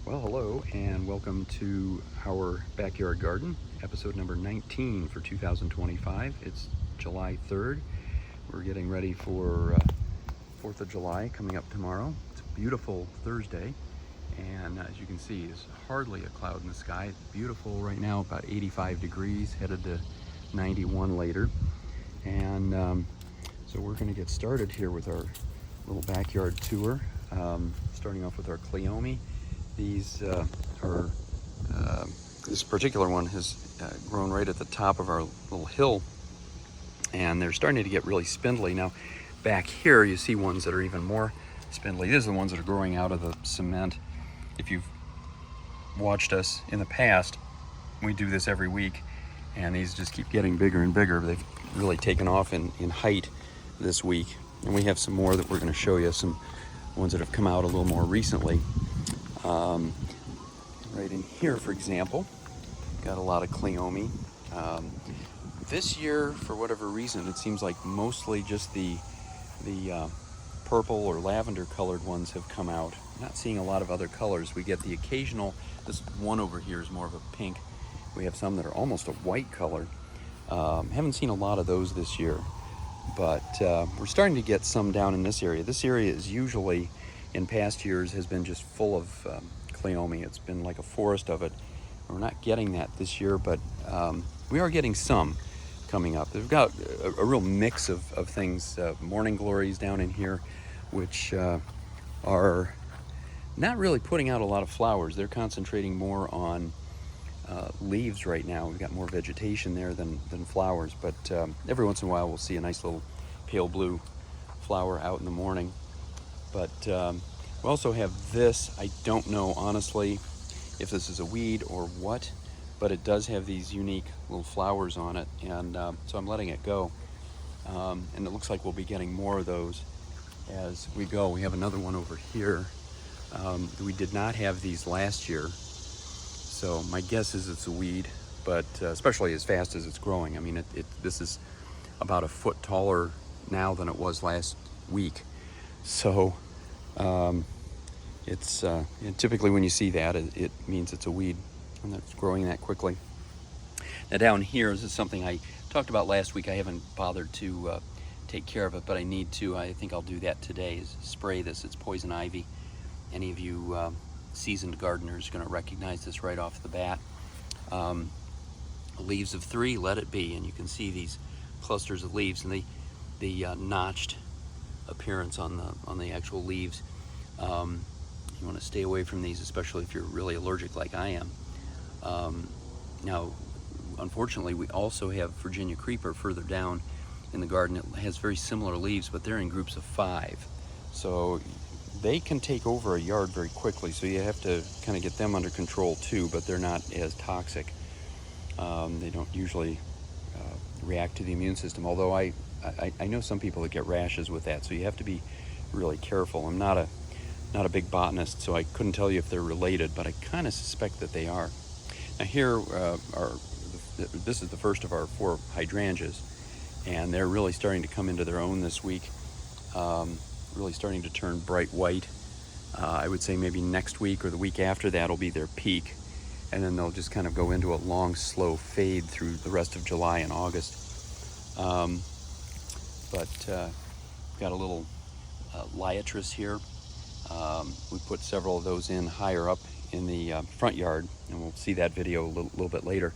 Well, hello and welcome to our backyard garden, episode number 19 for 2025. It's July 3rd. We're getting ready for 4th of July coming up tomorrow. It's a beautiful Thursday, and as you can see, there's hardly a cloud in the sky. It's beautiful right now, about 85 degrees, headed to 91 later. And so we're going to get started here with our little backyard tour, starting off with our cleome. These this particular one has grown right at the top of our little hill, and they're starting to get really spindly. Now, back here you see ones that are even more spindly. These are the ones that are growing out of the cement. If you've watched us in the past, we do this every week, and these just keep getting bigger and bigger. They've really taken off in height this week, and we have some more that we're going to show you, some ones that have come out a little more recently. Right in here, for example, got a lot of cleome. This year, for whatever reason, it seems like mostly just the purple or lavender colored ones have come out. I'm not seeing a lot of other colors. We get the occasional, this one over here is more of a pink. We have some that are almost a white color. Haven't seen a lot of those this year, but we're starting to get some down in this area. This area is usually, in past years, has been just full of cleome. It's been like a forest of it. We're not getting that this year, but we are getting some coming up. They've got a real mix of things. Morning glories down in here, which are not really putting out a lot of flowers. They're concentrating more on leaves right now. We've got more vegetation there than flowers, but every once in a while we'll see a nice little pale blue flower out in the morning. But we also have this. I don't know, honestly, if this is a weed or what, but it does have these unique little flowers on it, and so I'm letting it go. And it looks like we'll be getting more of those as we go. We have another one over here. We did not have these last year, so my guess is it's a weed, but especially as fast as it's growing. I mean, this is about a foot taller now than it was last week. So it's typically when you see that, it means it's a weed, and that's growing that quickly. Now down here, this is something I talked about last week. I haven't bothered to take care of it, but I need to. I think I'll do that today, is spray this. It's poison ivy. Any of you seasoned gardeners are going to recognize this right off the bat. Leaves of 3, let it be. And you can see these clusters of leaves and the notched appearance on the actual leaves. You want to stay away from these, especially if you're really allergic like I am. Now, unfortunately, we also have Virginia creeper further down in the garden. It has very similar leaves, but they're in groups of 5. So they can take over a yard very quickly, so you have to kind of get them under control too, but they're not as toxic. They don't usually react to the immune system, although I know some people that get rashes with that, so you have to be really careful. I'm not a big botanist, so I couldn't tell you if they're related, but I kind of suspect that they are. Now here this is the first of our 4 hydrangeas, and they're really starting to come into their own this week. Really starting to turn bright white. I would say maybe next week or the week after that will be their peak, and then they'll just kind of go into a long, slow fade through the rest of July and August. Got a little liatris here. We put several of those in higher up in the front yard, and we'll see that video a little bit later.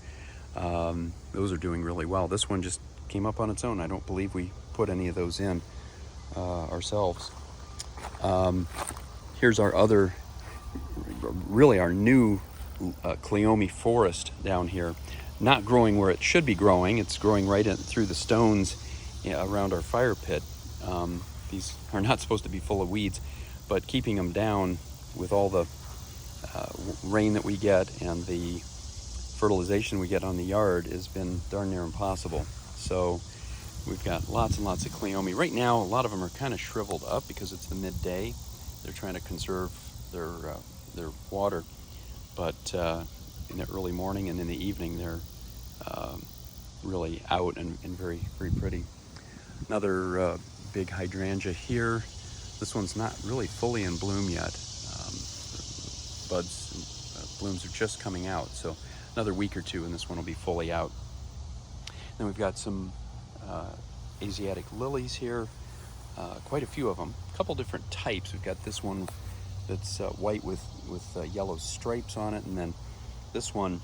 Those are doing really well. This one just came up on its own. I don't believe we put any of those in ourselves. Here's our other, really our new cleome forest down here. Not growing where it should be growing. It's growing right through the stones around our fire pit. These are not supposed to be full of weeds, but keeping them down with all the rain that we get and the fertilization we get on the yard has been darn near impossible. So we've got lots and lots of cleome. Right now, a lot of them are kind of shriveled up because it's the midday. They're trying to conserve their water, but in the early morning and in the evening, they're really out and very, very pretty. Another big hydrangea here. This one's not really fully in bloom yet. Buds blooms are just coming out, so another week or two and this one will be fully out. Then we've got some Asiatic lilies here, quite a few of them, a couple different types. We've got this one that's white with yellow stripes on it, and then this one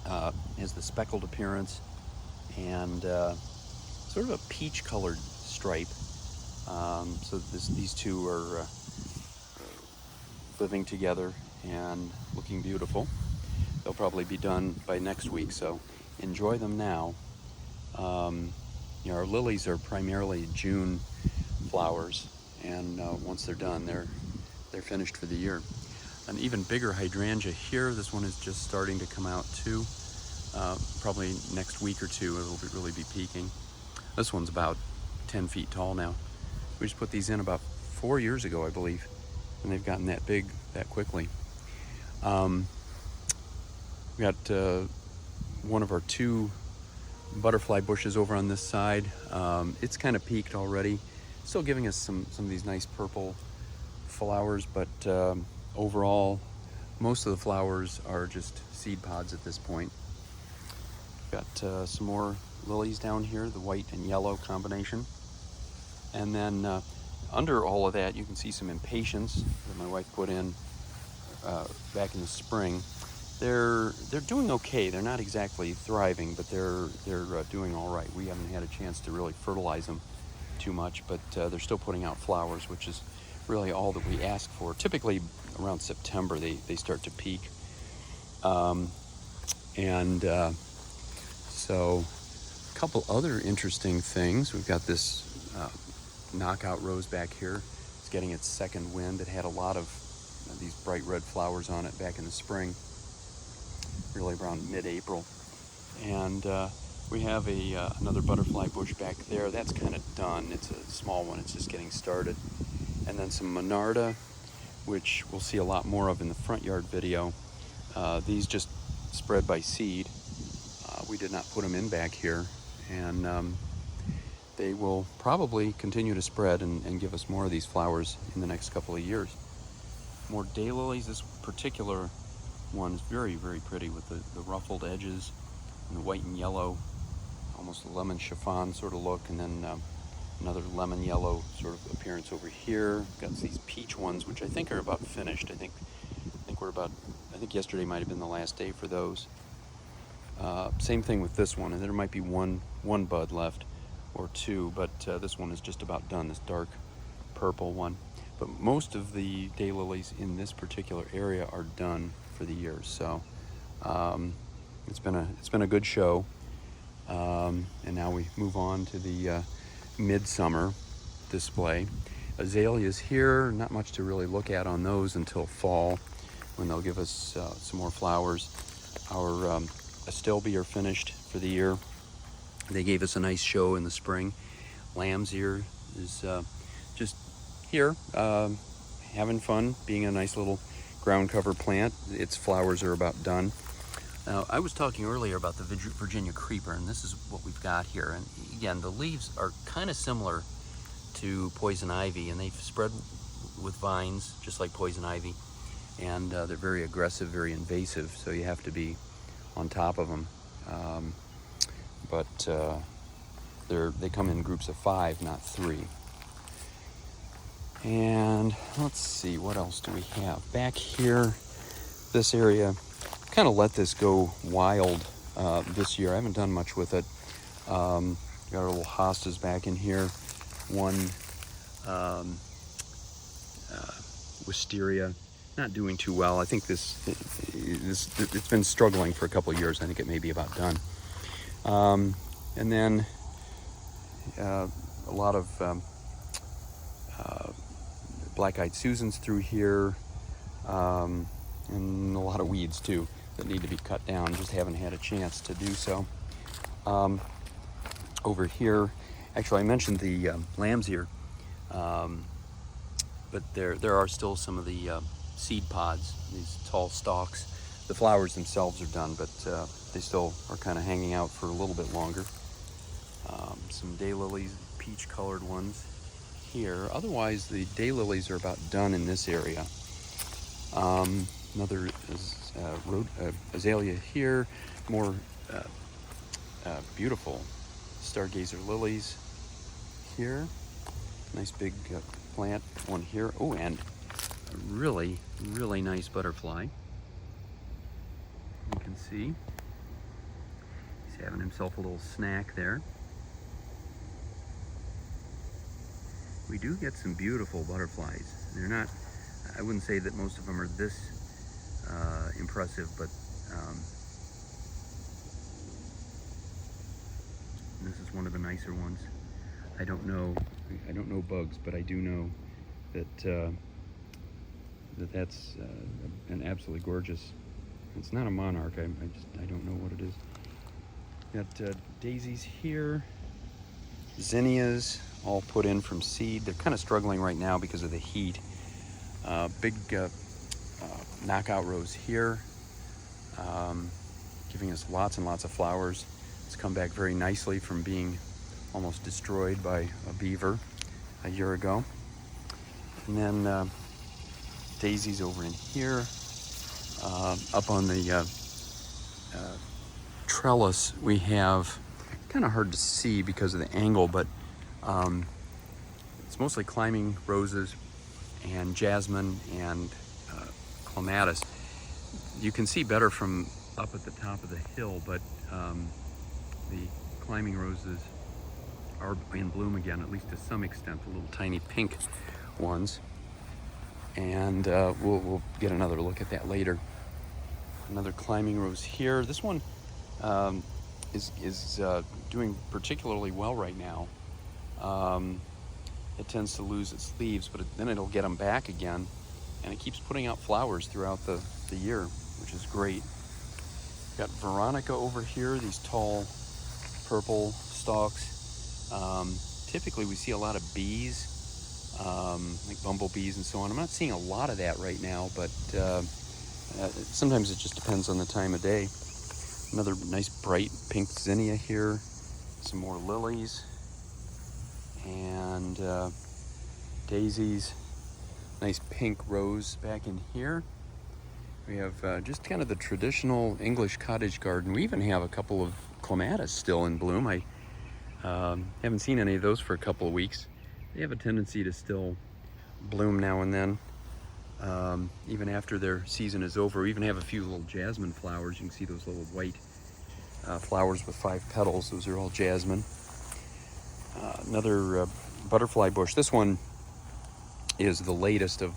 has the speckled appearance and sort of a peach colored stripe. So these two are living together and looking beautiful. They'll probably be done by next week, so enjoy them now. Our lilies are primarily June flowers, and once they're done, they're finished for the year. An even bigger hydrangea here. This one is just starting to come out too. Probably next week or two it'll really be peaking. This one's about 10 feet tall now. We just put these in about 4 years ago, I believe, and they've gotten that big that quickly. We got one of our 2 butterfly bushes over on this side. It's kind of peaked already, still giving us some of these nice purple flowers, but overall most of the flowers are just seed pods at this point. Got some more lilies down here, the white and yellow combination, and then under all of that you can see some impatiens that my wife put in back in the spring. They're doing okay. They're not exactly thriving, but they're doing all right. We haven't had a chance to really fertilize them too much, but they're still putting out flowers, which is really all that we ask for. Typically around September they start to peak. So a couple other interesting things. We've got this knockout rose back here. It's getting its second wind. It had a lot of these bright red flowers on it back in the spring, really around mid-April. And we have another butterfly bush back there. That's kind of done. It's a small one. It's just getting started. And then some Monarda, which we'll see a lot more of in the front yard video. These just spread by seed. We did not put them in back here, and they will probably continue to spread and give us more of these flowers in the next couple of years. More daylilies. This particular one is very, very pretty with the ruffled edges and the white and yellow, almost a lemon chiffon sort of look, and then another lemon yellow sort of appearance over here. Got these peach ones, which I think are about finished. I think yesterday might have been the last day for those. Same thing with this one, and there might be one bud left or 2, but this one is just about done, this dark purple one. But most of the daylilies in this particular area are done for the year, so it's been a good show. And now we move on to the midsummer display. Azaleas here, not much to really look at on those until fall, when they'll give us some more flowers. Our Astilbe are finished for the year. They gave us a nice show in the spring. Lamb's ear is just here, having fun, being a nice little ground cover plant. Its flowers are about done. Now, I was talking earlier about the Virginia creeper, and this is what we've got here. And again, the leaves are kind of similar to poison ivy, and they've spread with vines just like poison ivy, and they're very aggressive, very invasive, so you have to be on top of them. But they come in groups of 5, not 3. And let's see, what else do we have back here? This area, kind of let this go wild this year. I haven't done much with it. Got our little hostas back in here. One wisteria, not doing too well. I think it's been struggling for a couple of years. I think it may be about done. And then a lot of black-eyed Susans through here, and a lot of weeds too that need to be cut down. Just haven't had a chance to do so. Over here, actually I mentioned the lamb's ear, but there are still some of the seed pods, these tall stalks. The flowers themselves are done, but they still are kind of hanging out for a little bit longer. Some daylilies, peach-colored ones here. Otherwise, the daylilies are about done in this area. Another azalea here. More beautiful stargazer lilies here. Nice big plant. One here. Oh, and a really, really nice butterfly. You can see he's having himself a little snack there. We do get some beautiful butterflies. They're not, I wouldn't say that most of them are this impressive, but this is one of the nicer ones. I don't know bugs, but I do know that that's an absolutely gorgeous. It's not a monarch. I don't know what it is. Got daisies here, zinnias, all put in from seed. They're kind of struggling right now because of the heat. Big knockout rose here, giving us lots and lots of flowers. It's come back very nicely from being almost destroyed by a beaver a year ago. And then daisies over in here. Up on the trellis we have, kind of hard to see because of the angle, but it's mostly climbing roses and jasmine and clematis. You can see better from up at the top of the hill, but the climbing roses are in bloom again, at least to some extent, the little tiny pink ones. And we'll get another look at that later. Another climbing rose here. This one is doing particularly well right now. It tends to lose its leaves, but then it'll get them back again, and it keeps putting out flowers throughout the year, which is great. Got Veronica over here, these tall purple stalks. Typically we see a lot of bees, like bumblebees and so on. I'm not seeing a lot of that right now, but sometimes it just depends on the time of day. Another nice bright pink zinnia here, some more lilies, and daisies. Nice pink rose back in here. We have just kind of the traditional English cottage garden. We even have a couple of clematis still in bloom. I haven't seen any of those for a couple of weeks. They have a tendency to still bloom now and then, even after their season is over. We even have a few little jasmine flowers. You can see those little white flowers with 5 petals. Those are all jasmine. Another butterfly bush. This one is the latest of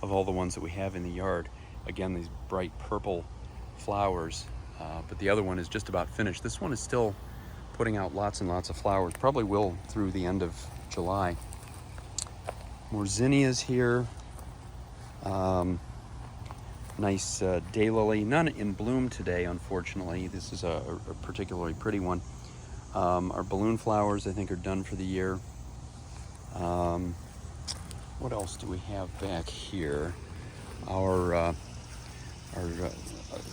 all the ones that we have in the yard. Again, these bright purple flowers, but the other one is just about finished. This one is still putting out lots and lots of flowers. Probably will through the end of July. More zinnias here. Nice daylily. None in bloom today, unfortunately. This is a particularly pretty one. Our balloon flowers, I think, are done for the year. What else do we have back here? Our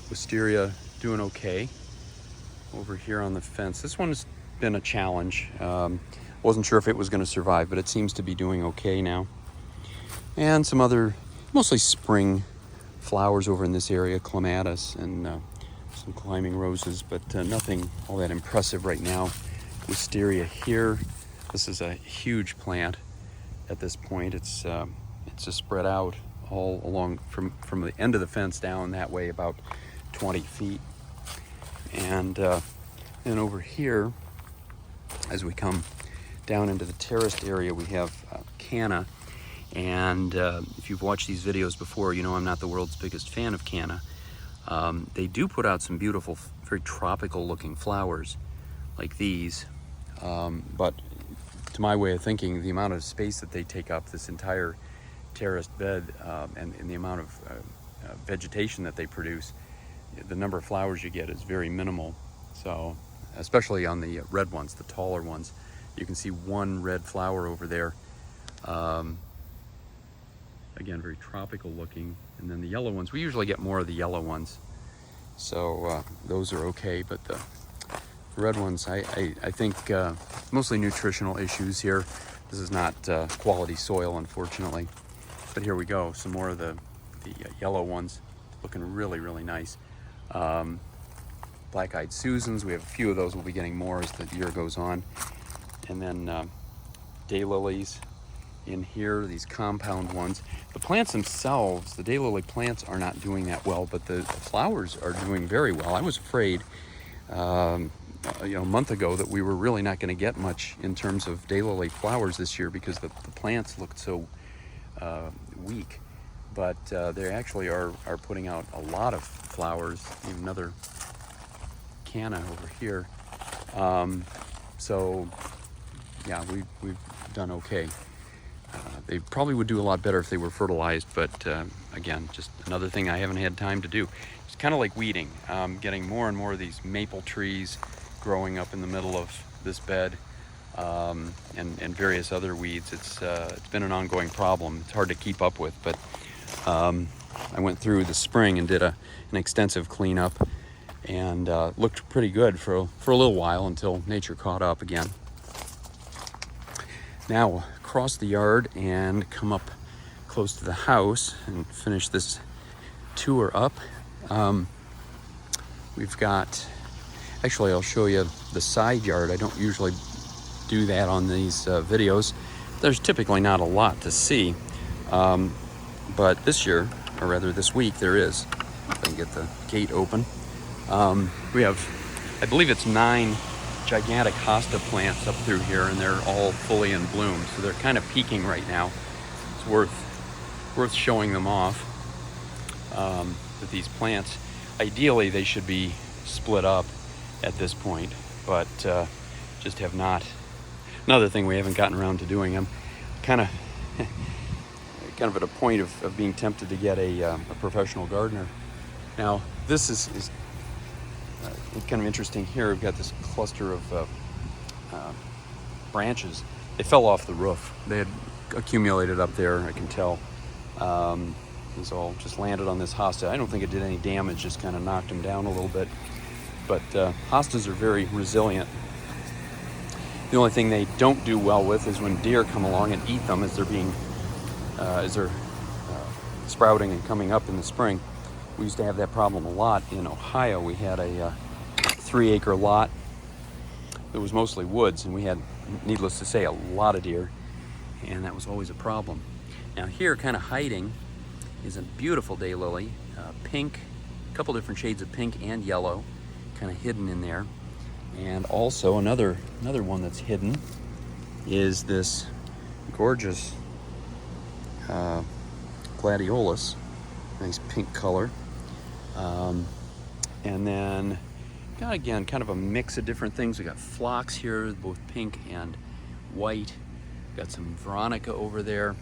wisteria doing okay over here on the fence. This one's been a challenge. Wasn't sure if it was going to survive, but it seems to be doing okay now. And some other, mostly spring flowers over in this area, clematis and some climbing roses, but nothing all that impressive right now. Wisteria here. This is a huge plant at this point. It's just spread out all along from the end of the fence down that way about 20 feet. And then over here, as we come down into the terraced area, we have canna. And if you've watched these videos before, you know I'm not the world's biggest fan of canna. They do put out some beautiful, very tropical looking flowers like these. But to my way of thinking, the amount of space that they take up, this entire terraced bed, and the amount of vegetation that they produce, the number of flowers you get is very minimal. So, especially on the red ones, the taller ones, you can see one red flower over there. Again, very tropical looking. And then the yellow ones, we usually get more of the yellow ones. So those are okay, but the red ones, I think mostly nutritional issues here. This is not quality soil, unfortunately. But here we go, some more of the yellow ones, looking really, really nice. Black-eyed Susans, we have a few of those. We'll be getting more as the year goes on. And then daylilies in here, these compound ones. The plants themselves, the daylily plants, are not doing that well, but the flowers are doing very well. I was afraid a month ago that we were really not going to get much in terms of daylily flowers this year because the plants looked so weak. But they actually are putting out a lot of flowers. Another canna over here. So yeah, we've done okay. They probably would do a lot better if they were fertilized, but again, just another thing I haven't had time to do. It's kind of like weeding. Getting more and more of these maple trees growing up in the middle of this bed, and various other weeds. It's been an ongoing problem. It's hard to keep up with, but I went through the spring and did an extensive cleanup, and looked pretty good for a little while until nature caught up again. Now we'll cross the yard and come up close to the house and finish this tour up. We've got, actually I'll show you the side yard. I don't usually do that on these videos. There's typically not a lot to see, but this year, or rather this week, there is. If I can get the gate open. We have, I believe it's 9 gigantic hosta plants up through here, and they're all fully in bloom, so they're kind of peaking right now. It's worth showing them off. With these plants, ideally they should be split up at this point, but just have not. Another thing, we haven't gotten around to doing them. Kind of at a point of being tempted to get a professional gardener. Now this is kind of interesting. Here we've got this cluster of branches. They fell off the roof. They had accumulated up there, I can tell. It was all just landed on this hosta. I don't think it did any damage, just kind of knocked them down a little bit. But hostas are very resilient. The only thing they don't do well with is when deer come along and eat them as they're sprouting and coming up in the spring. We used to have that problem a lot in Ohio. We had a 3-acre lot that was mostly woods, and we had, needless to say, a lot of deer, and that was always a problem. Now here, kind of hiding, is a beautiful daylily, pink, a couple different shades of pink and yellow, kind of hidden in there. And also another one that's hidden is this gorgeous gladiolus, nice pink color. And then, again, kind of a mix of different things. We got phlox here, both pink and white. Got some veronica over there.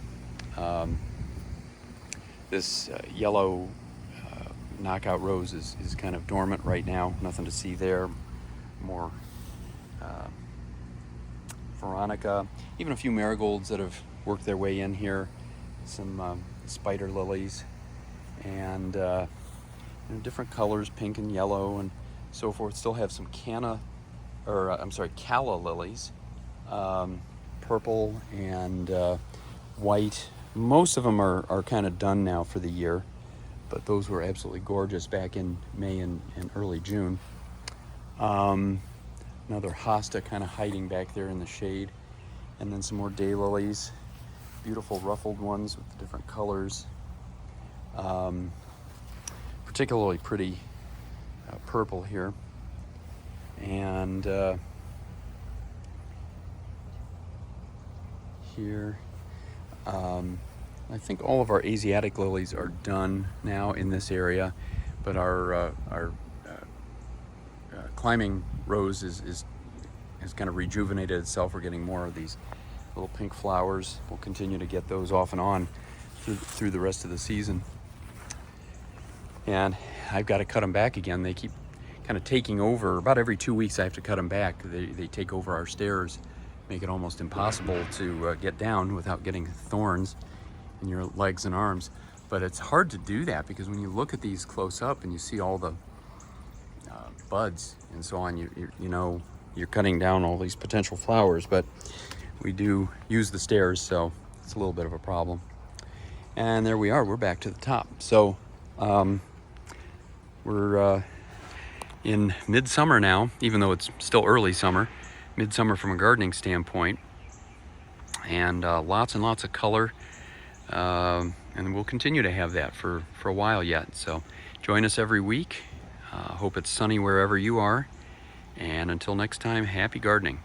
This yellow knockout rose is kind of dormant right now. Nothing to see there. More veronica. Even a few marigolds that have worked their way in here. Some spider lilies. And different colors, pink and yellow and so forth. Still have some calla lilies, purple and white. Most of them are kind of done now for the year, but those were absolutely gorgeous back in May and early June. Another hosta kind of hiding back there in the shade, and then some more daylilies, beautiful ruffled ones with the different colors. Particularly pretty purple here, and here I think all of our Asiatic lilies are done now in this area, but our climbing rose has kind of rejuvenated itself. We're getting more of these little pink flowers. We'll continue to get those off and on through the rest of the season. And I've got to cut them back again. They keep kind of taking over. About every 2 weeks I have to cut them back. They take over our stairs, make it almost impossible to get down without getting thorns in your legs and arms. But it's hard to do that because when you look at these close up and you see all the buds and so on, you know you're cutting down all these potential flowers. But we do use the stairs, so it's a little bit of a problem. And there we are, we're back to the top. So we're in midsummer now, even though it's still early summer, midsummer from a gardening standpoint, and lots and lots of color, and we'll continue to have that for a while yet. So join us every week. Hope it's sunny wherever you are, and until next time, happy gardening.